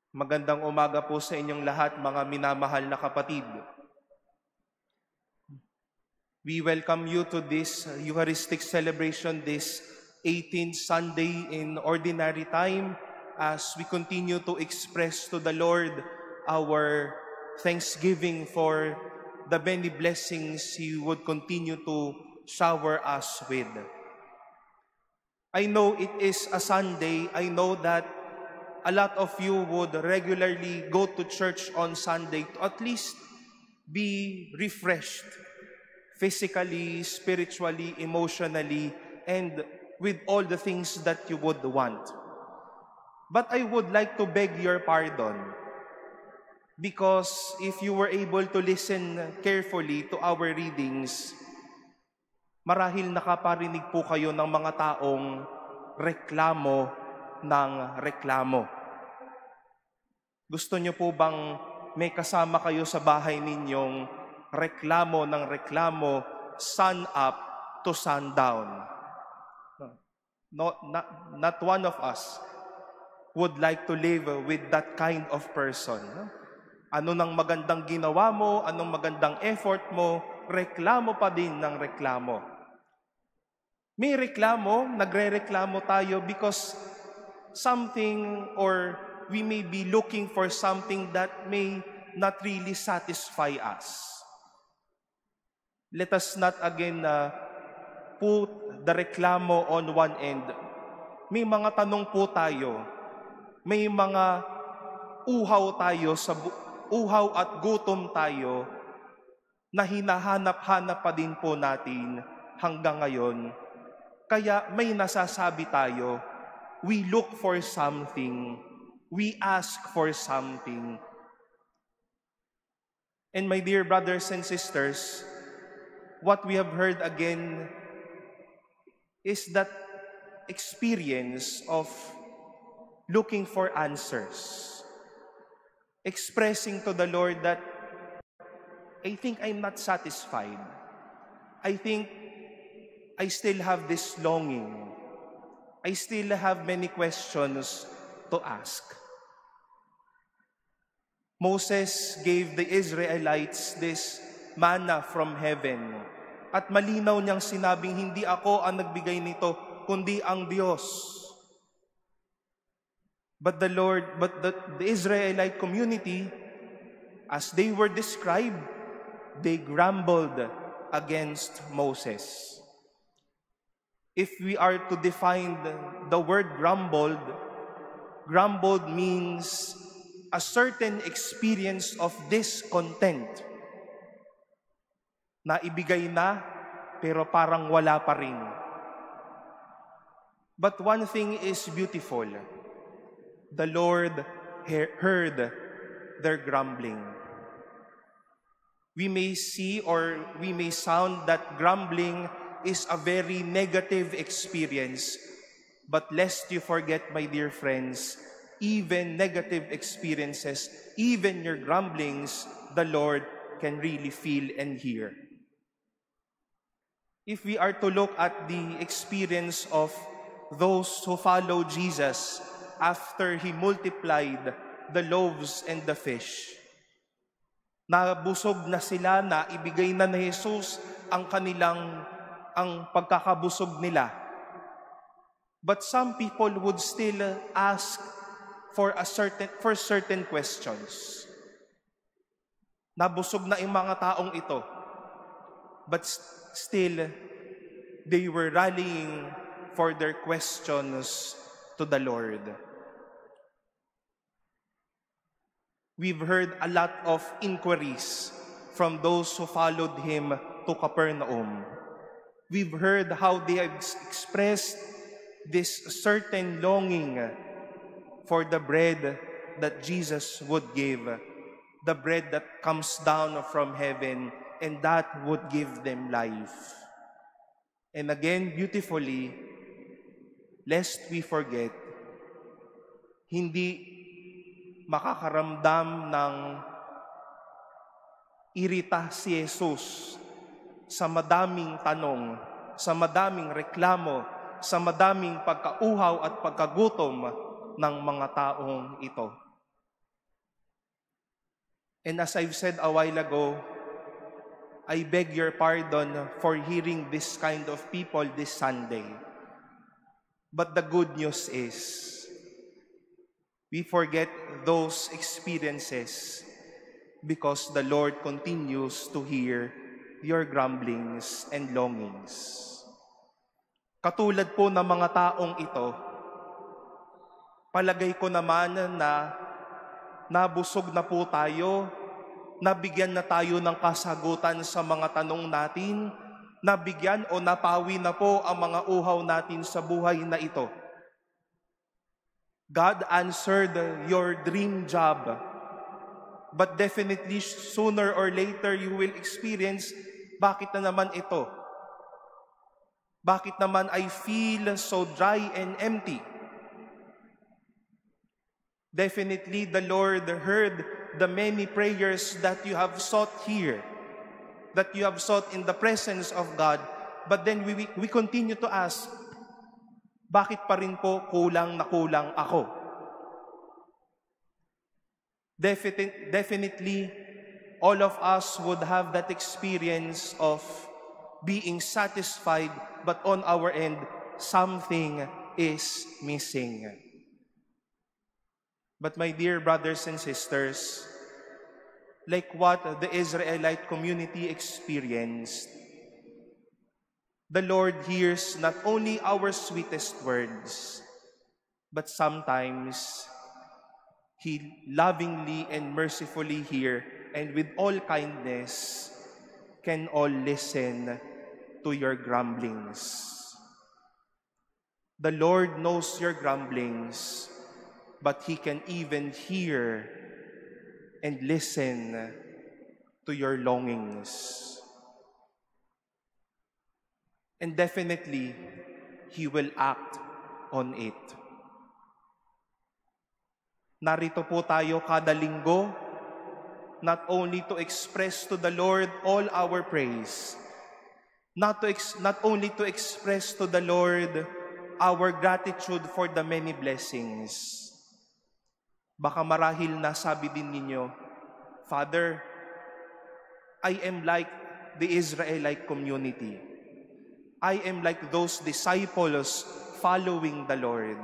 Magandang umaga po sa inyong lahat, mga minamahal na kapatid. We welcome you to this Eucharistic celebration, this 18th Sunday in Ordinary Time, as we continue to express to the Lord our thanksgiving for the many blessings He would continue to shower us with. I know it is a Sunday. I know that a lot of you would regularly go to church on Sunday to at least be refreshed physically, spiritually, emotionally, and with all the things that you would want. But I would like to beg your pardon, because if you were able to listen carefully to our readings, marahil nakaparinig po kayo ng mga taong reklamo ng reklamo. Gusto niyo po bang may kasama kayo sa bahay ninyong reklamo ng reklamo, sun up to sundown? No, not one of us would like to live with that kind of person. Ano nang magandang ginawa mo, anong magandang effort mo, reklamo pa din ng reklamo. May reklamo, nagre-reklamo tayo because something, or we may be looking for something that may not really satisfy us. Let us not again put the reklamo on one end. May mga tanong po tayo, may mga uhaw tayo, uhaw at gutom tayo na hinahanap-hanap pa din po natin hanggang ngayon. Kaya may nasasabi tayo, we look for something, we ask for something. And my dear brothers and sisters, what we have heard again is that experience of looking for answers, expressing to the Lord that I think I'm not satisfied. I think I still have this longing. I still have many questions to ask. Moses gave the Israelites this manna from heaven. At malinaw niyang sinabing, hindi ako ang nagbigay nito, kundi ang Diyos. But the Israelite community, as they were described, they grumbled against Moses. If we are to define the word grumbled, grumbled means a certain experience of discontent. Na ibigay na, pero parang wala pa rin. But one thing is beautiful. The Lord heard their grumbling. We may see or we may sound that grumbling is a very negative experience. But lest you forget, my dear friends, even negative experiences, even your grumblings, the Lord can really feel and hear. If we are to look at the experience of those who follow Jesus after He multiplied the loaves and the fish, nabusog na sila, na ibigay na ni Jesus ang pagkakabusog nila. But some people would still ask for certain questions. Nabusog na yung mga taong ito, but still they were rallying for their questions to the Lord. We've heard a lot of inquiries from those who followed Him to Capernaum. We've heard how they have expressed this certain longing for the bread that Jesus would give, the bread that comes down from heaven, and that would give them life. And again, beautifully, lest we forget, hindi makakaramdam ng irita si Jesus sa madaming tanong, sa madaming reklamo, sa madaming pagkauhaw at pagkagutom ng mga taong ito. And as I've said a while ago, I beg your pardon for hearing this kind of people this Sunday. But the good news is, we forget those experiences because the Lord continues to hear your grumblings and longings. Katulad po ng mga taong ito, palagay ko naman na nabusog na po tayo, nabigyan na tayo ng kasagutan sa mga tanong natin, nabigyan o napawi na po ang mga uhaw natin sa buhay na ito. God answered your dream job, but definitely sooner or later you will experience, bakit na naman ito? Bakit naman I feel so dry and empty? Definitely the Lord heard the many prayers that you have sought here, that you have sought in the presence of God, but then we continue to ask, bakit pa rin po kulang na kulang ako? Definitely, all of us would have that experience of being satisfied, but on our end, something is missing. But my dear brothers and sisters, like what the Israelite community experienced, the Lord hears not only our sweetest words, but sometimes He lovingly and mercifully hear, and with all kindness, can all listen to your grumblings. The Lord knows your grumblings, but He can even hear and listen to your longings. And definitely, He will act on it. Narito po tayo kada linggo, not only to express to the Lord all our praise, not only to express to the Lord our gratitude for the many blessings. Baka marahil nasabi din ninyo, Father, I am like the Israelite community. I am like those disciples following the Lord.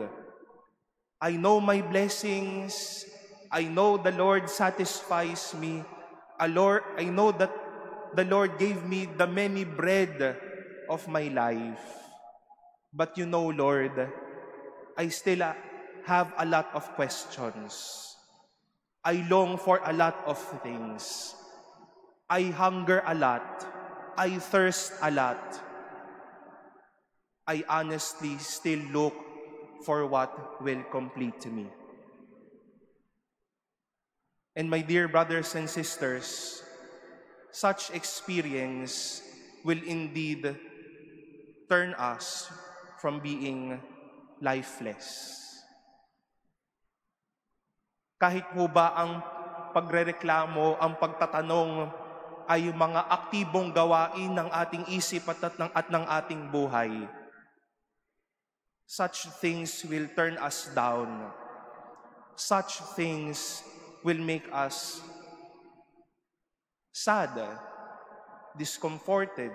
I know my blessings. I know the Lord satisfies me. I know that the Lord gave me the many bread of my life. But you know, Lord, I still have a lot of questions. I long for a lot of things. I hunger a lot. I thirst a lot. I honestly still look for what will complete me. And my dear brothers and sisters, such experience will indeed turn us from being lifeless. Kahit po ba ang pagrereklamo, ang pagtatanong ay mga aktibong gawain ng ating isip at ng ating buhay, such things will turn us down. Such things will make us sad, discomforted.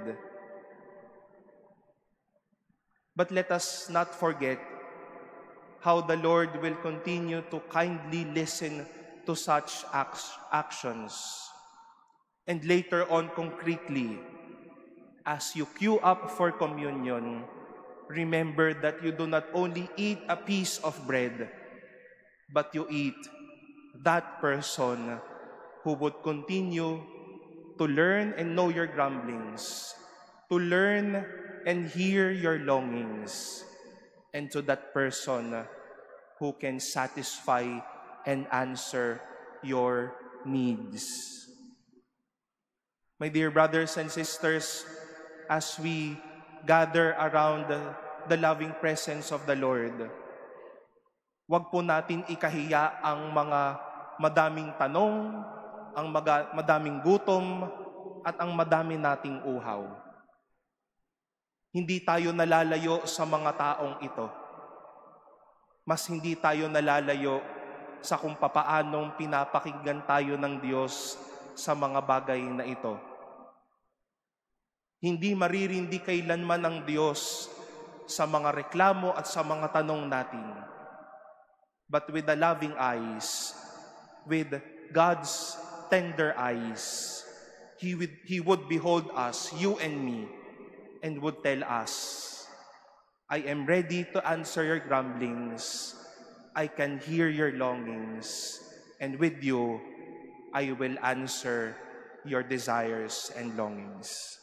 But let us not forget how the Lord will continue to kindly listen to such actions. And later on, concretely, as you queue up for communion, remember that you do not only eat a piece of bread, but you eat that person who would continue to learn and know your grumblings, to learn and hear your longings, and to that person who can satisfy and answer your needs. My dear brothers and sisters, as we gather around the loving presence of the Lord, wag po natin ikahiya ang mga madaming tanong, ang madaming gutom, at ang madami nating uhaw. Hindi tayo nalalayo sa mga taong ito. Mas hindi tayo nalalayo sa kung papaanong pinapakinggan tayo ng Diyos sa mga bagay na ito. Hindi maririndi kailanman ang Diyos sa mga reklamo at sa mga tanong natin. But with the loving eyes, with God's tender eyes, He would behold us, you and me, and would tell us, I am ready to answer your grumblings. I can hear your longings. And with you, I will answer your desires and longings.